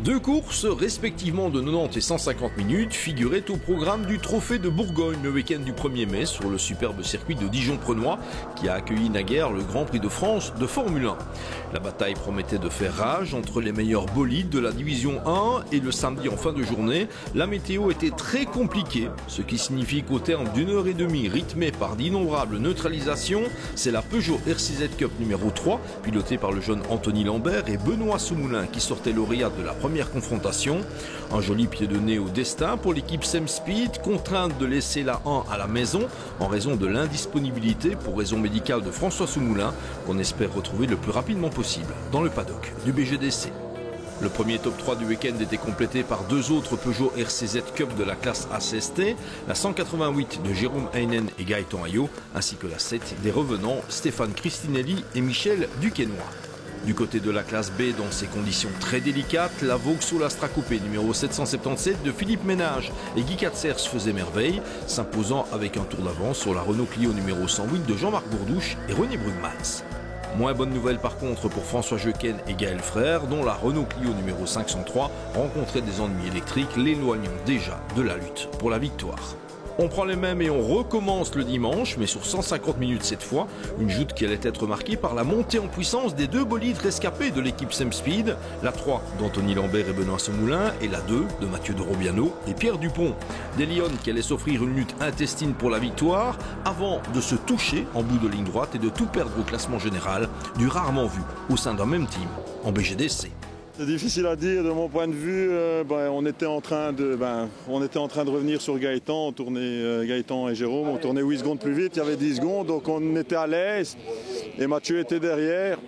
Deux courses, respectivement de 90 et 150 minutes, figuraient au programme du Trophée de Bourgogne le week-end du 1er mai sur le superbe circuit de Dijon-Prenois qui a accueilli naguère le Grand Prix de France de Formule 1. La bataille promettait de faire rage entre les meilleurs bolides de la division 1 et le samedi en fin de journée, la météo était très compliquée, ce qui signifie qu'au terme d'une heure et demie rythmée par d'innombrables neutralisations, c'est la Peugeot RCZ Cup numéro 3, pilotée par le jeune Anthony Lambert et Benoît Soumoulin qui sortait lauréat de la première confrontation. Un joli pied de nez au destin pour l'équipe SemSpeed, contrainte de laisser la 1 à la maison en raison de l'indisponibilité pour raison médicale de François Soumoulin, qu'on espère retrouver le plus rapidement possible dans le paddock du BGDC. Le premier top 3 du week-end était complété par deux autres Peugeot RCZ Cup de la classe ACST, la 188 de Jérôme Heinen et Gaëtan Ayot, ainsi que la 7 des revenants Stéphane Cristinelli et Michel Duquesnoy. Du côté de la classe B, dans ces conditions très délicates, la Vauxhall Astra Coupé numéro 777 de Philippe Ménage et Guy Katzers faisait merveille, s'imposant avec un tour d'avance sur la Renault Clio numéro 108 de Jean-Marc Bourdouche et René Brugmans. Moins bonne nouvelle par contre pour François Jeuquen et Gaël Frère, dont la Renault Clio numéro 503 rencontrait des ennuis électriques, l'éloignant déjà de la lutte pour la victoire. On prend les mêmes et on recommence le dimanche, mais sur 150 minutes cette fois, une joute qui allait être marquée par la montée en puissance des deux bolides rescapés de l'équipe SemSpeed, la 3 d'Anthony Lambert et Benoît Soumoulin, et la 2 de Mathieu de Robiano et Pierre Dupont. Des Lions qui allaient s'offrir une lutte intestine pour la victoire, avant de se toucher en bout de ligne droite et de tout perdre au classement général, du rarement vu au sein d'un même team en BGDC. C'est difficile à dire de mon point de vue. On était en train de revenir sur Gaëtan. On tournait Gaëtan et Jérôme. On tournait 8 secondes plus vite. Il y avait 10 secondes. Donc on était à l'aise. Et Mathieu était derrière.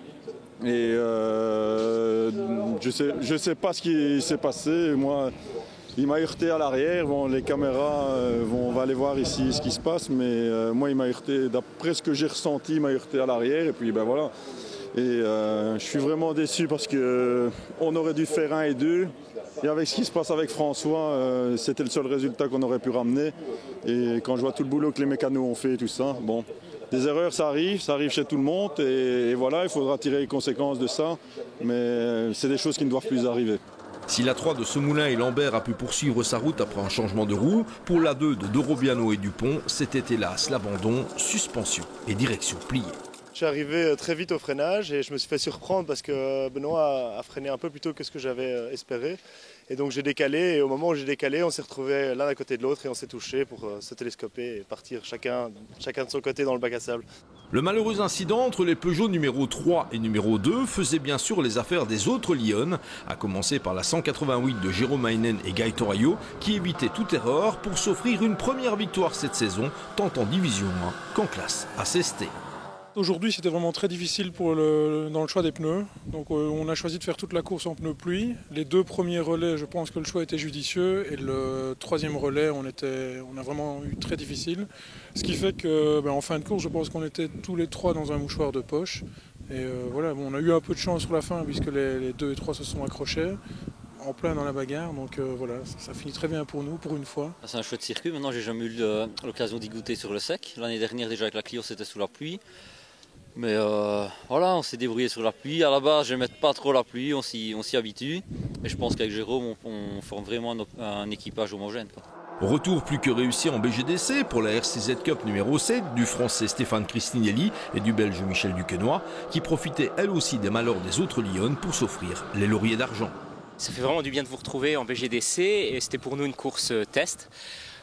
Et je sais pas ce qui s'est passé. Moi, il m'a heurté à l'arrière. Bon, les caméras, on va aller voir ici ce qui se passe. Mais moi, il m'a heurté. D'après ce que j'ai ressenti, il m'a heurté à l'arrière. Et puis voilà. Et je suis vraiment déçu parce qu'on aurait dû faire 1 et 2. Et avec ce qui se passe avec François, c'était le seul résultat qu'on aurait pu ramener. Et quand je vois tout le boulot que les mécanos ont fait et tout ça, bon, des erreurs ça arrive chez tout le monde. Et voilà, il faudra tirer les conséquences de ça. Mais c'est des choses qui ne doivent plus arriver. Si la 3 de Soumoulin et Lambert a pu poursuivre sa route après un changement de roue, pour la 2 de Robiano et Dupont, c'était hélas l'abandon, suspension et direction pliée. Je suis arrivé très vite au freinage et je me suis fait surprendre parce que Benoît a freiné un peu plus tôt que ce que j'avais espéré. Et donc j'ai décalé et au moment où j'ai décalé, on s'est retrouvés l'un à côté de l'autre et on s'est touchés pour se télescoper et partir chacun de son côté dans le bac à sable. Le malheureux incident entre les Peugeot numéro 3 et numéro 2 faisait bien sûr les affaires des autres Lions, à commencer par la 188 de Jérôme Heinen et Gaëtan Ayot, qui évitaient toute erreur pour s'offrir une première victoire cette saison, tant en Division 1 qu'en classe ACST. Aujourd'hui, c'était vraiment très difficile dans le choix des pneus. Donc, on a choisi de faire toute la course en pneus pluie. Les 2 premiers relais, je pense que le choix était judicieux. Et le 3e relais, on a vraiment eu très difficile. Ce qui fait qu'en fin de course, je pense qu'on était tous les 3 dans un mouchoir de poche. Et voilà, on a eu un peu de chance sur la fin puisque les 2 et 3 se sont accrochés en plein dans la bagarre. Donc voilà, ça finit très bien pour nous, pour une fois. C'est un chouette circuit. Maintenant, j'ai jamais eu l'occasion d'y goûter sur le sec. L'année dernière, déjà avec la Clio, c'était sous la pluie. Mais voilà, on s'est débrouillé sur la pluie. À la base, je n'aimais pas trop la pluie, on s'y habitue. Et je pense qu'avec Jérôme, on forme vraiment un équipage homogène, quoi. Retour plus que réussi en BGDC pour la RCZ Cup numéro 7 du Français Stéphane Cristinelli et du Belge Michel Duquesnoy, qui profitaient elles aussi des malheurs des autres Lions pour s'offrir les lauriers d'argent. Ça fait vraiment du bien de vous retrouver en BGDC et c'était pour nous une course test.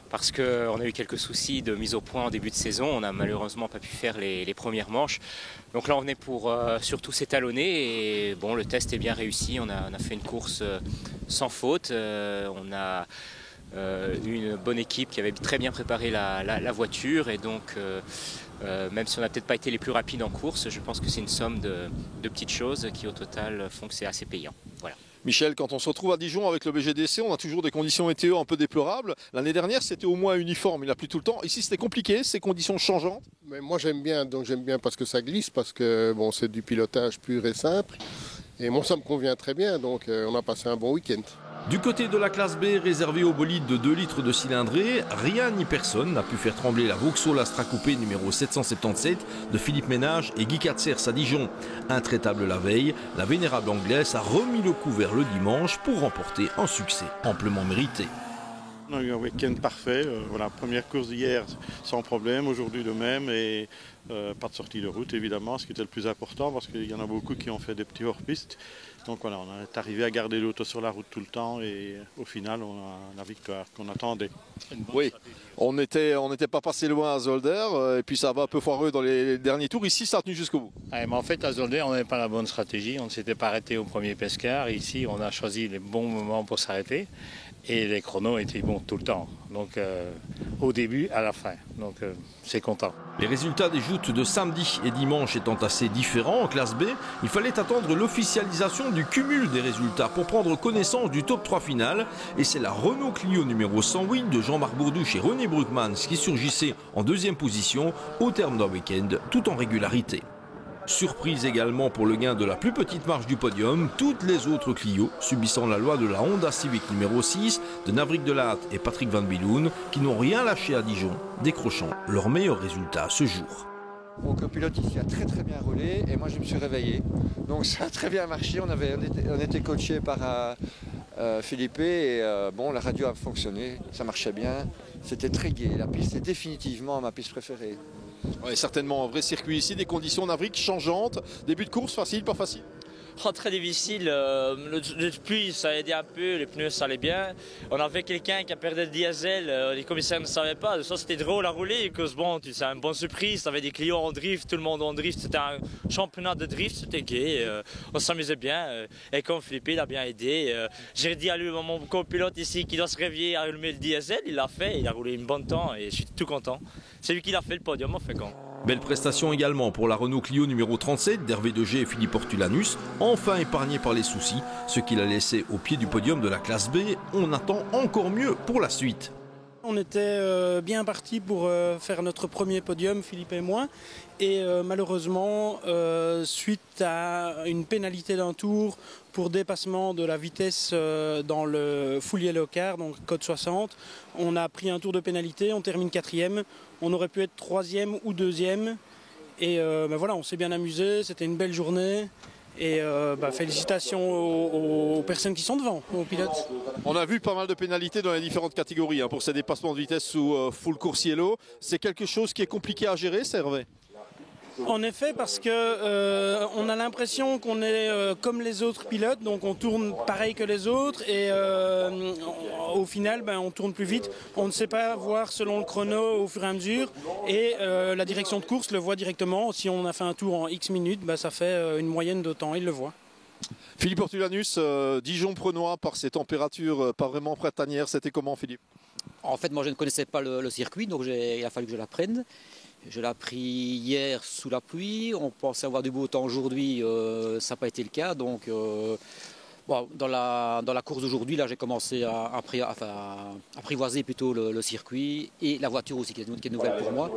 Parce qu'on a eu quelques soucis de mise au point en début de saison. On n'a malheureusement pas pu faire les premières manches. Donc là, on venait pour surtout s'étalonner. Et bon, le test est bien réussi. On a fait une course sans faute. On a eu une bonne équipe qui avait très bien préparé la voiture. Et donc, même si on n'a peut-être pas été les plus rapides en course, je pense que c'est une somme de petites choses qui, au total, font que c'est assez payant. Voilà. Michel, quand on se retrouve à Dijon avec le BGDC, on a toujours des conditions météo un peu déplorables. L'année dernière, c'était au moins uniforme, il a plu tout le temps. Ici, c'était compliqué, ces conditions changeantes. Mais moi, j'aime bien parce que ça glisse, parce que bon, c'est du pilotage pur et simple. Et moi, ça me convient très bien, donc on a passé un bon week-end. Du côté de la classe B, réservée aux bolides de 2 litres de cylindrée, rien ni personne n'a pu faire trembler la Vauxhall Astra Coupé numéro 777 de Philippe Ménage et Guy Katzers à Dijon. Intraitable la veille, la vénérable anglaise a remis le coup vers le dimanche pour remporter un succès amplement mérité. On a eu un week-end parfait. Voilà, première course d'hier sans problème, aujourd'hui de même et pas de sortie de route évidemment, ce qui était le plus important parce qu'il y en a beaucoup qui ont fait des petits hors-piste. Donc voilà, on est arrivé à garder l'auto sur la route tout le temps et au final on a la victoire qu'on attendait. Oui, on n'était pas passé loin à Zolder et puis ça va un peu foireux dans les derniers tours. Ici, ça a tenu jusqu'au bout. Ouais, mais en fait, à Zolder, on n'avait pas la bonne stratégie. On ne s'était pas arrêté au premier pescar. Ici, on a choisi les bons moments pour s'arrêter et les chronos étaient bons tout le temps. Donc au début, à la fin. Donc c'est content. Les résultats des joutes de samedi et dimanche étant assez différents en classe B, il fallait attendre l'officialisation du cumul des résultats pour prendre connaissance du top 3 final. Et c'est la Renault Clio numéro 108 de Jean-Marc Bourdouche et René Bruckmans qui surgissait en deuxième position au terme d'un week-end tout en régularité. Surprise également pour le gain de la plus petite marche du podium, toutes les autres Clio subissant la loi de la Honda Civic numéro 6 de Navrik Delahaye et Patrick Van Biloun qui n'ont rien lâché à Dijon, décrochant leur meilleur résultat ce jour. Mon copilote ici a très bien roulé et moi je me suis réveillé. Donc ça a très bien marché, on était coaché par Philippe et bon, la radio a fonctionné, ça marchait bien, c'était très gai. La piste est définitivement ma piste préférée. Oui, certainement un vrai circuit ici, des conditions Navrik changeantes, début de course facile, pas facile. Oh, très difficile, le pluie ça a aidé un peu, les pneus ça allait bien. On avait quelqu'un qui a perdu le diesel, les commissaires ne savaient pas, ça c'était drôle à rouler, parce que bon, c'est une bonne surprise, t'avais des clients en drift, tout le monde en drift, c'était un championnat de drift, c'était gai, on s'amusait bien, et comme Philippe il a bien aidé, j'ai dit à lui, mon copilote ici qui doit se réveiller à allumer le diesel, il l'a fait, il a roulé une bonne temps et je suis tout content. C'est lui qui l'a fait le podium en fait quand. Belle prestation également pour la Renault Clio numéro 37 d'Hervé Deger et Philippe Ortulanus, enfin épargné par les soucis, ce qui l'a laissé au pied du podium de la classe B. On attend encore mieux pour la suite. On était bien parti pour faire notre premier podium, Philippe et moi, et malheureusement, suite à une pénalité d'un tour pour dépassement de la vitesse dans le full yellow car, donc code 60, on a pris un tour de pénalité, on termine 4e, on aurait pu être 3e ou 2e, et voilà, on s'est bien amusé, c'était une belle journée. Et félicitations aux personnes qui sont devant, aux pilotes. On a vu pas mal de pénalités dans les différentes catégories pour ces dépassements de vitesse sous full course yellow. C'est quelque chose qui est compliqué à gérer, c'est Hervé? En effet, parce que on a l'impression qu'on est comme les autres pilotes, donc on tourne pareil que les autres et au final on tourne plus vite. On ne sait pas voir selon le chrono au fur et à mesure et la direction de course le voit directement. Si on a fait un tour en X minutes, ça fait une moyenne de temps, il le voit. Philippe Ortulanus, Dijon-Prenois par ces températures pas vraiment printanières, c'était comment Philippe? En fait, moi je ne connaissais pas le circuit, donc il a fallu que je l'apprenne. Je l'ai appris hier sous la pluie, on pensait avoir du beau temps aujourd'hui, ça n'a pas été le cas. Donc dans la course d'aujourd'hui, là j'ai commencé à apprivoiser plutôt le circuit et la voiture aussi qui est nouvelle pour moi.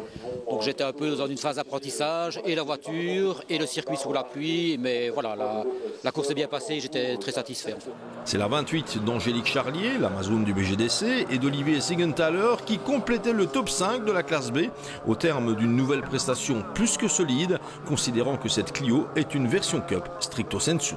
Donc j'étais un peu dans une phase d'apprentissage et la voiture et le circuit sous la pluie, mais voilà, la course est bien passée, j'étais très satisfait. En fait. C'est la 28 d'Angélique Charlier, l'Amazone du BGDC, et d'Olivier Siegenthaler qui complétait le top 5 de la classe B au terme d'une nouvelle prestation plus que solide, considérant que cette Clio est une version Cup stricto sensu.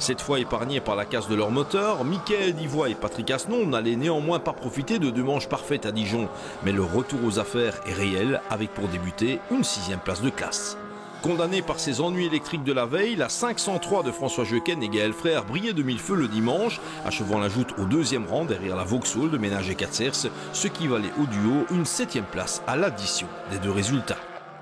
Cette fois épargnés par la casse de leur moteur, Mickaël Divois et Patrick Asnon n'allaient néanmoins pas profiter de 2 manches parfaites à Dijon. Mais le retour aux affaires est réel, avec pour débuter une 6e place de classe. Condamné par ses ennuis électriques de la veille, la 503 de François Jeuken et Gaël Frère brillait de mille feux le dimanche, achevant la joute au 2e rang derrière la Vauxhall de Ménage et Katzers, ce qui valait au duo une 7e place à l'addition des 2 résultats.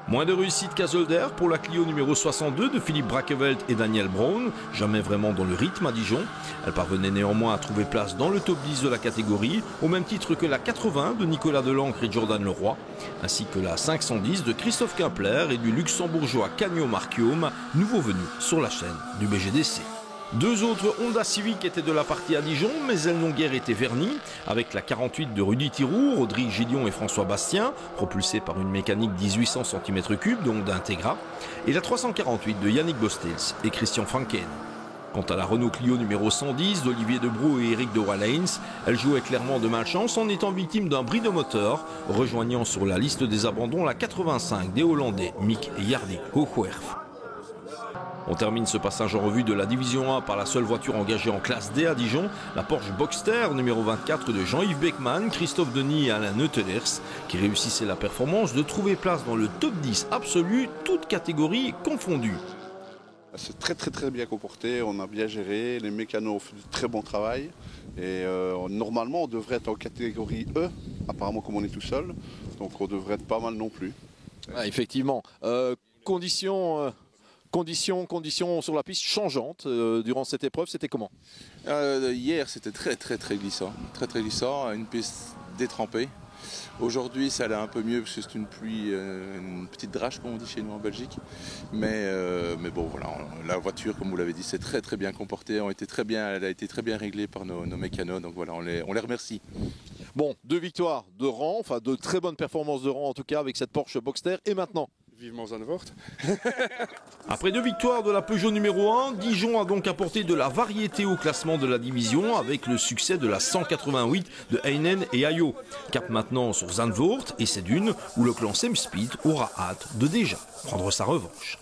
Moins de réussite qu'à Zolder pour la Clio numéro 62 de Philippe Brackevelt et Daniel Brown, jamais vraiment dans le rythme à Dijon. Elle parvenait néanmoins à trouver place dans le top 10 de la catégorie, au même titre que la 80 de Nicolas Delancre et Jordan Leroy, ainsi que la 510 de Christophe Quempler et du luxembourgeois Canio Marchium, nouveau venu sur la chaîne du BGDC. 2 autres Honda Civic étaient de la partie à Dijon, mais elles n'ont guère été vernies, avec la 48 de Rudy Thiroux, Rodrigue Gillion et François Bastien, propulsée par une mécanique 1800 cm3 de Honda Integra, et la 348 de Yannick Bostels et Christian Franken. Quant à la Renault Clio numéro 110 d'Olivier Debrou et Eric de Wallains, elle jouait clairement de malchance en étant victime d'un bris de moteur, rejoignant sur la liste des abandons la 85 des Hollandais Mick Jardy-Hoogwerf. On termine ce passage en revue de la Division 1 par la seule voiture engagée en classe D à Dijon, la Porsche Boxster numéro 24 de Jean-Yves Beckmann, Christophe Denis et Alain Neutelers, qui réussissaient la performance de trouver place dans le top 10 absolu, toutes catégories confondues. C'est très bien comporté, on a bien géré, les mécanos ont fait du très bon travail et normalement on devrait être en catégorie E, apparemment comme on est tout seul, donc on devrait être pas mal non plus. Ah, effectivement, conditions sur la piste changeantes durant cette épreuve, c'était comment? Hier c'était très glissant, très glissant, une piste détrempée. Aujourd'hui ça allait un peu mieux parce que c'est une pluie, une petite drache comme on dit chez nous en Belgique. Mais bon voilà, la voiture comme vous l'avez dit c'est très bien comportée, elle a été très bien réglée par nos mécanos, donc voilà on les remercie. Bon, 2 victoires de rang, enfin de très bonnes performances de rang en tout cas avec cette Porsche Boxster, et maintenant? Vivement Zandvoort. Après 2 victoires de la Peugeot numéro 1, Dijon a donc apporté de la variété au classement de la division avec le succès de la 188 de Heinen et Ayo. Cap maintenant sur Zandvoort et c'est d'une où le clan Semspeed aura hâte de déjà prendre sa revanche.